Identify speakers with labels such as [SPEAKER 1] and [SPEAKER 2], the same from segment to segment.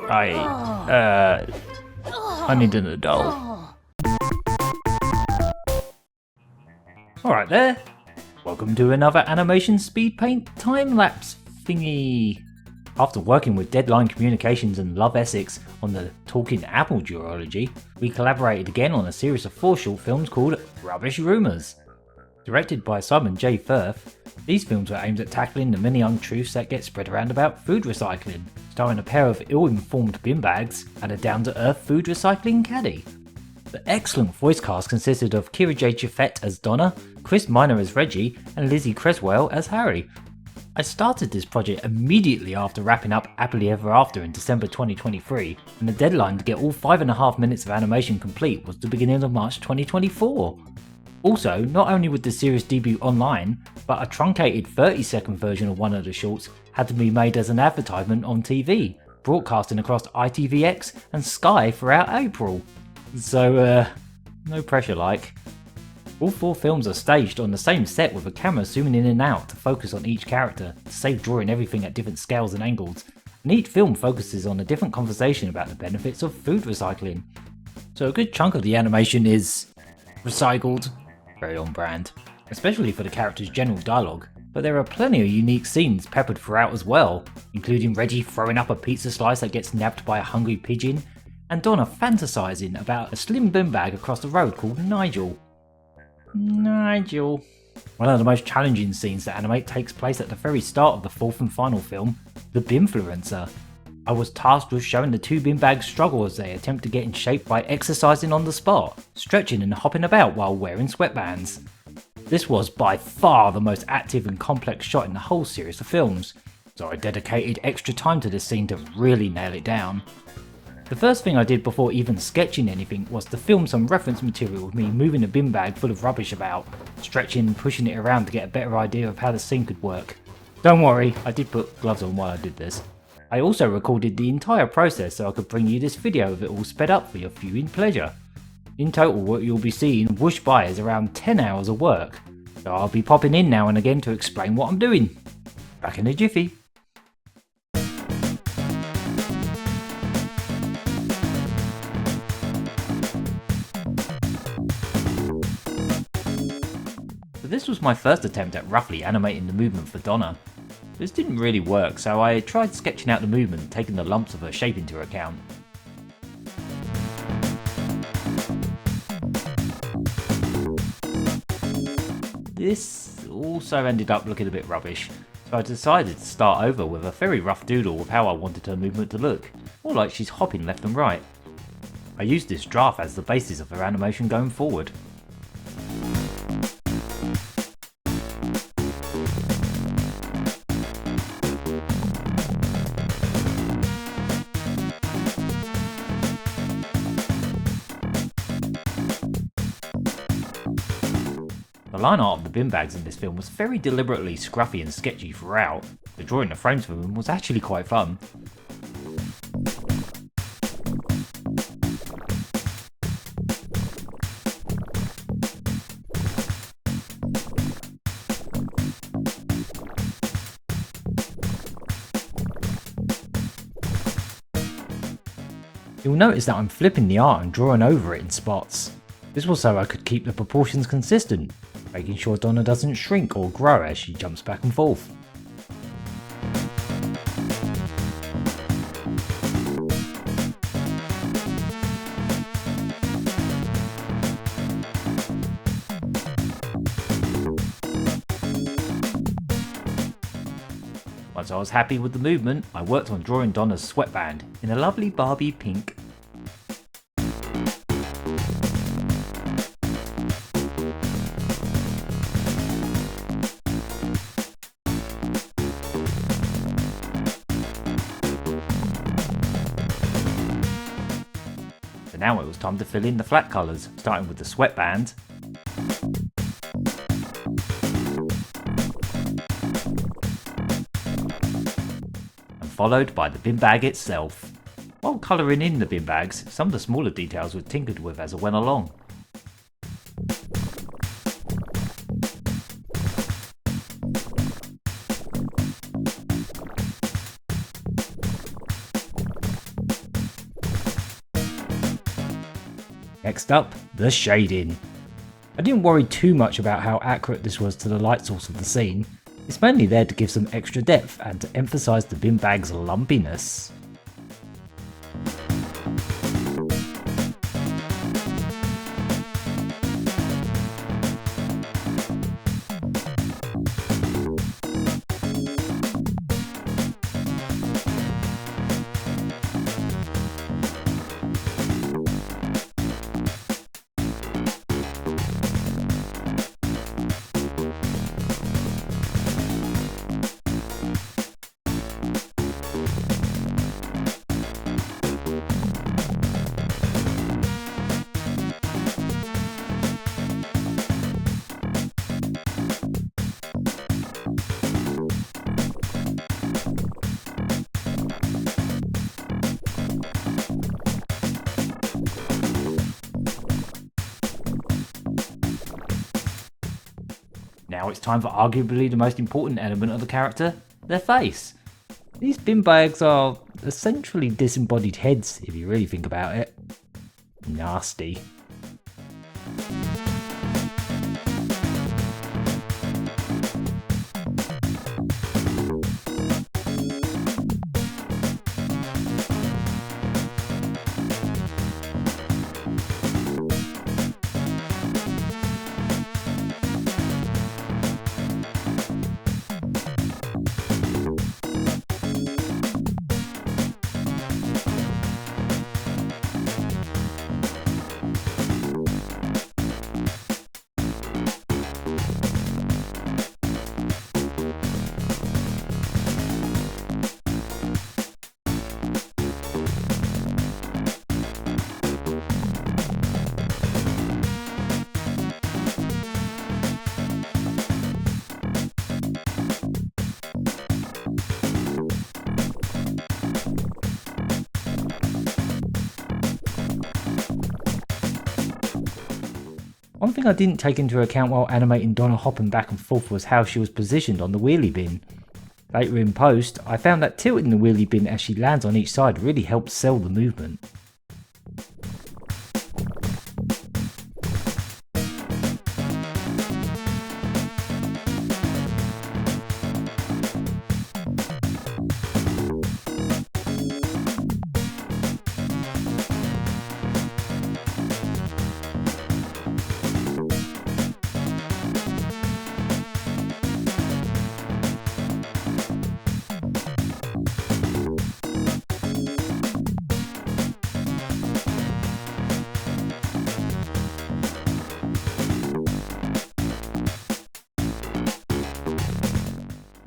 [SPEAKER 1] I need an adult. Alright there. Welcome to another animation speed paint time-lapse thingy. After working with Deadline Communications and Love Essex on the Talking Apple duology, we collaborated again on a series of 4 short films called Rubbish Rumours. Directed by Simon J. Firth, these films were aimed at tackling the many untruths that get spread around about food recycling, starring a pair of ill-informed bin bags and a down-to-earth food recycling caddy. The excellent voice cast consisted of Kira J. Chaffet as Donna, Chris Minor as Reggie, and Lizzie Creswell as Harry. I started this project immediately after wrapping up Happily Ever After in December 2023, and the deadline to get all 5.5 minutes of animation complete was the beginning of March 2024. Also, not only would the series debut online, but a truncated 30-second version of one of the shorts had to be made as an advertisement on TV, broadcasting across ITVX and Sky throughout April. So, no pressure like. All 4 films are staged on the same set with a camera zooming in and out to focus on each character, to save drawing everything at different scales and angles, and each film focuses on a different conversation about the benefits of food recycling. So a good chunk of the animation is recycled, very on brand, especially for the characters' general dialogue, but there are plenty of unique scenes peppered throughout as well, including Reggie throwing up a pizza slice that gets nabbed by a hungry pigeon, and Donna fantasising about a slim bin bag across the road called Nigel. One of the most challenging scenes to animate takes place at the very start of the 4th and final film, The Binfluencer. I was tasked with showing the 2 bin bags struggle as they attempt to get in shape by exercising on the spot, stretching and hopping about while wearing sweatbands. This was by far the most active and complex shot in the whole series of films, so I dedicated extra time to this scene to really nail it down. The first thing I did before even sketching anything was to film some reference material of me moving a bin bag full of rubbish about, stretching and pushing it around to get a better idea of how the scene could work. Don't worry, I did put gloves on while I did this. I also recorded the entire process so I could bring you this video of it all sped up for your viewing pleasure. In total, what you'll be seeing whoosh by is around 10 hours of work, so I'll be popping in now and again to explain what I'm doing. Back in a jiffy. So this was my first attempt at roughly animating the movement for Donna. This didn't really work, so I tried sketching out the movement, taking the lumps of her shape into account. This also ended up looking a bit rubbish, so I decided to start over with a very rough doodle of how I wanted her movement to look, more like she's hopping left and right. I used this draft as the basis of her animation going forward. The line art of the bin bags in this film was very deliberately scruffy and sketchy throughout. The drawing the frames for them was actually quite fun. You'll notice that I'm flipping the art and drawing over it in spots. This was so I could keep the proportions consistent, making sure Donna doesn't shrink or grow as she jumps back and forth. Once I was happy with the movement, I worked on drawing Donna's sweatband in a lovely Barbie pink. So now it was time to fill in the flat colours, starting with the sweatband, and followed by the bin bag itself. While colouring in the bin bags, some of the smaller details were tinkered with as I went along. Next up, the shading. I didn't worry too much about how accurate this was to the light source of the scene. It's mainly there to give some extra depth and to emphasise the bin bag's lumpiness. Now it's time for arguably the most important element of the character, their face. These bin bags are essentially disembodied heads if you really think about it. Nasty. One thing I didn't take into account while animating Donna hopping back and forth was how she was positioned on the wheelie bin. Later in post, I found that tilting the wheelie bin as she lands on each side really helped sell the movement.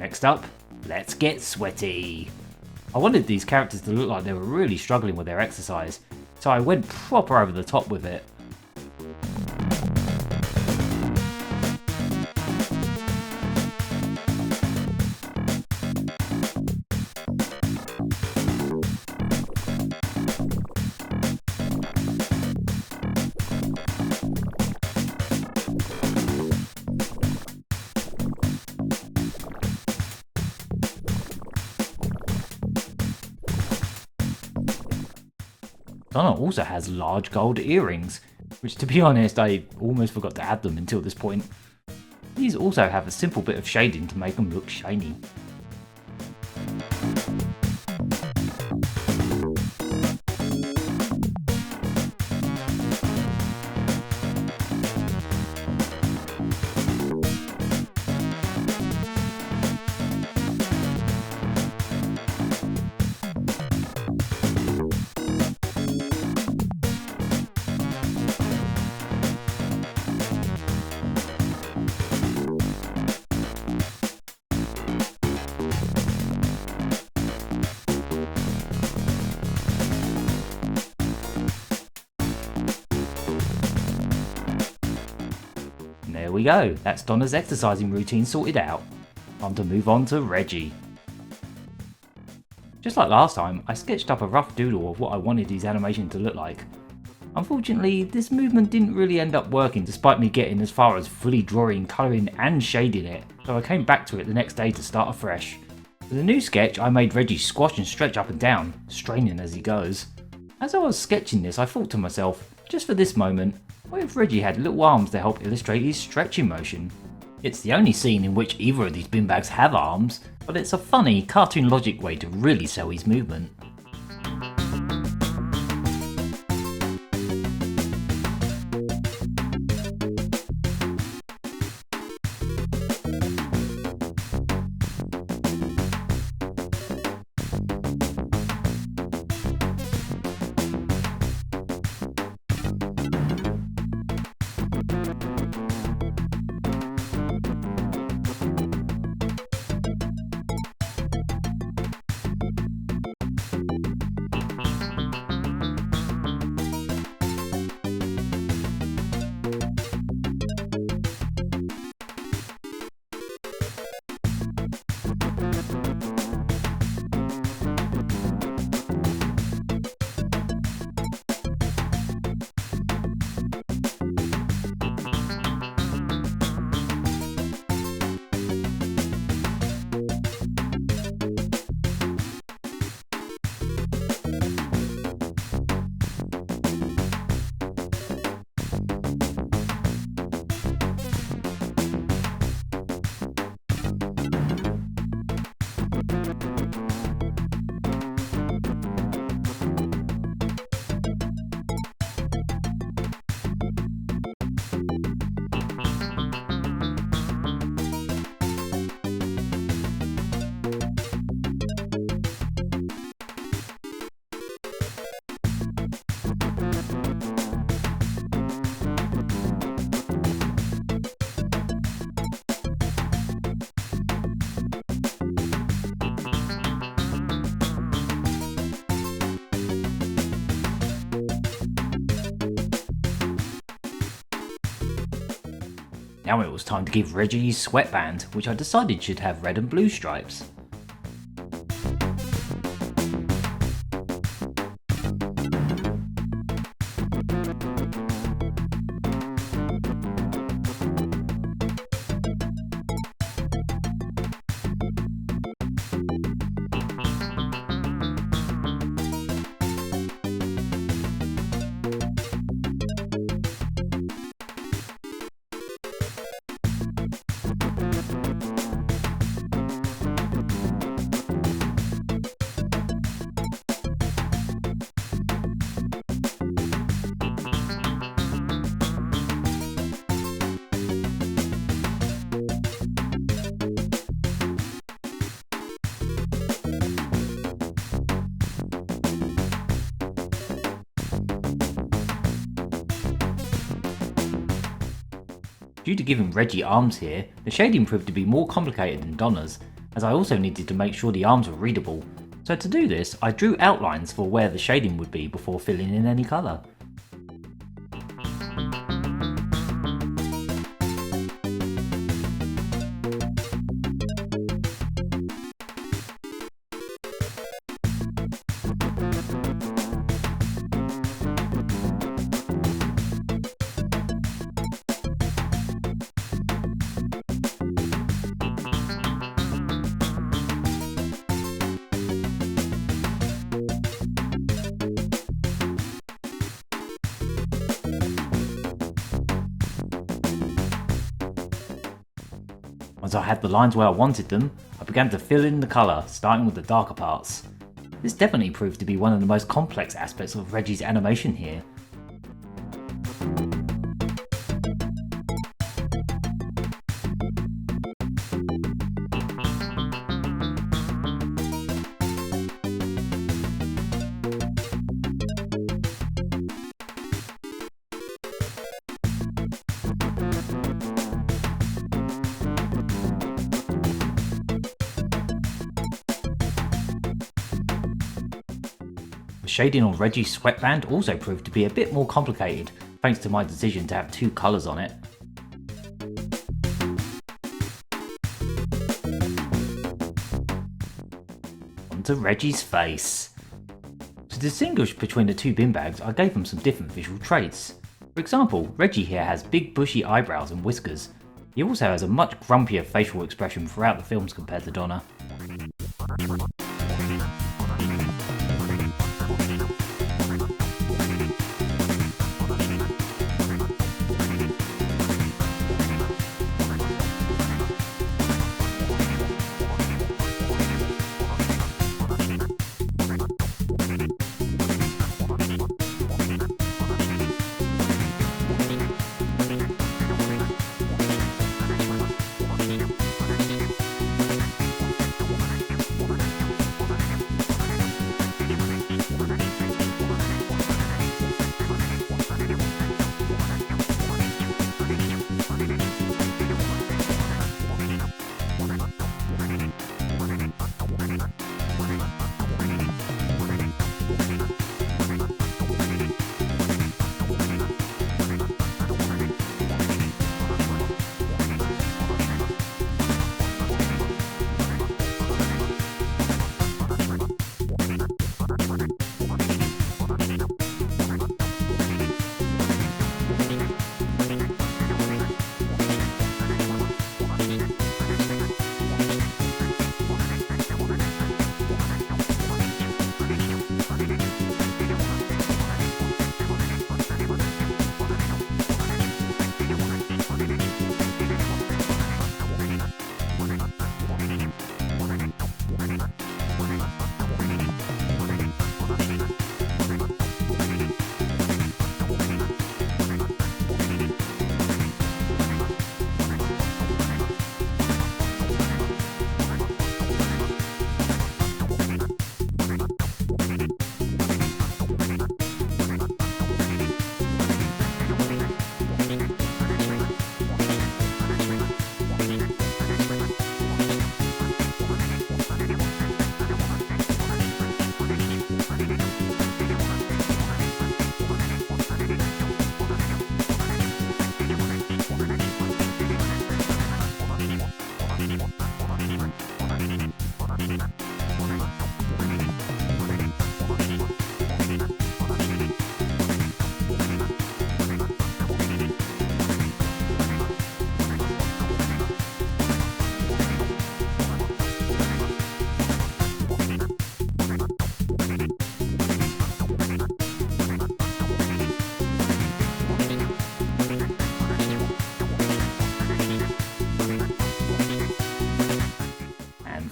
[SPEAKER 1] Next up, let's get sweaty. I wanted these characters to look like they were really struggling with their exercise, so I went proper over the top with it. Donna also has large gold earrings, which to be honest I almost forgot to add them until this point. These also have a simple bit of shading to make them look shiny. There we go, that's Donna's exercising routine sorted out. Time to move on to Reggie. Just like last time, I sketched up a rough doodle of what I wanted his animation to look like. Unfortunately, this movement didn't really end up working despite me getting as far as fully drawing, colouring and shading it, so I came back to it the next day to start afresh. For the new sketch, I made Reggie squash and stretch up and down, straining as he goes. As I was sketching this, I thought to myself, just for this moment, what if Reggie had little arms to help illustrate his stretching motion? It's the only scene in which either of these bin bags have arms, but it's a funny, cartoon logic way to really sell his movement. Now it was time to give Reggie his sweatband, which I decided should have red and blue stripes. Due to giving Reggie arms here, the shading proved to be more complicated than Donna's, as I also needed to make sure the arms were readable. So to do this, I drew outlines for where the shading would be before filling in any colour. Once I had the lines where I wanted them, I began to fill in the colour, starting with the darker parts. This definitely proved to be one of the most complex aspects of Reggie's animation here. The shading on Reggie's sweatband also proved to be a bit more complicated, thanks to my decision to have two colours on it. Onto Reggie's face. To distinguish between the two bin bags, I gave them some different visual traits. For example, Reggie here has big bushy eyebrows and whiskers. He also has a much grumpier facial expression throughout the films compared to Donna.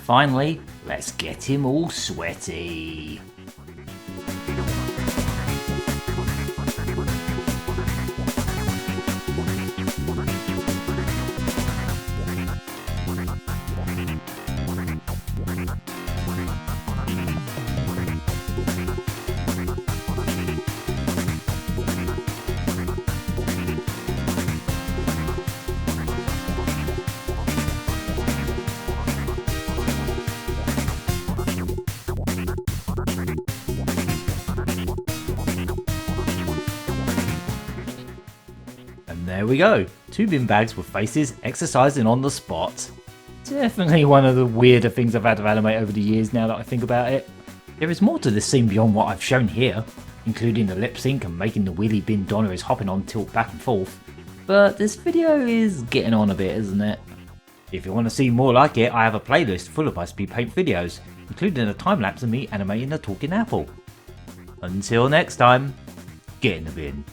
[SPEAKER 1] finally, let's get him all sweaty. And there we go, 2 bin bags with faces exercising on the spot. Definitely one of the weirder things I've had to animate over the years now that I think about it. There is more to this scene beyond what I've shown here, including the lip sync and making the wheelie bin Donna is hopping on tilt back and forth, but this video is getting on a bit, isn't it? If you want to see more like it, I have a playlist full of my speed paint videos, including a time lapse of me animating the talking apple. Until next time, get in the bin.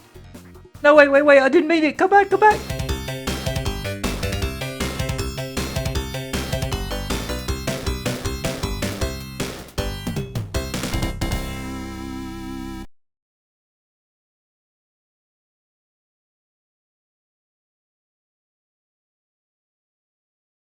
[SPEAKER 1] No, wait, I didn't mean it. Come back.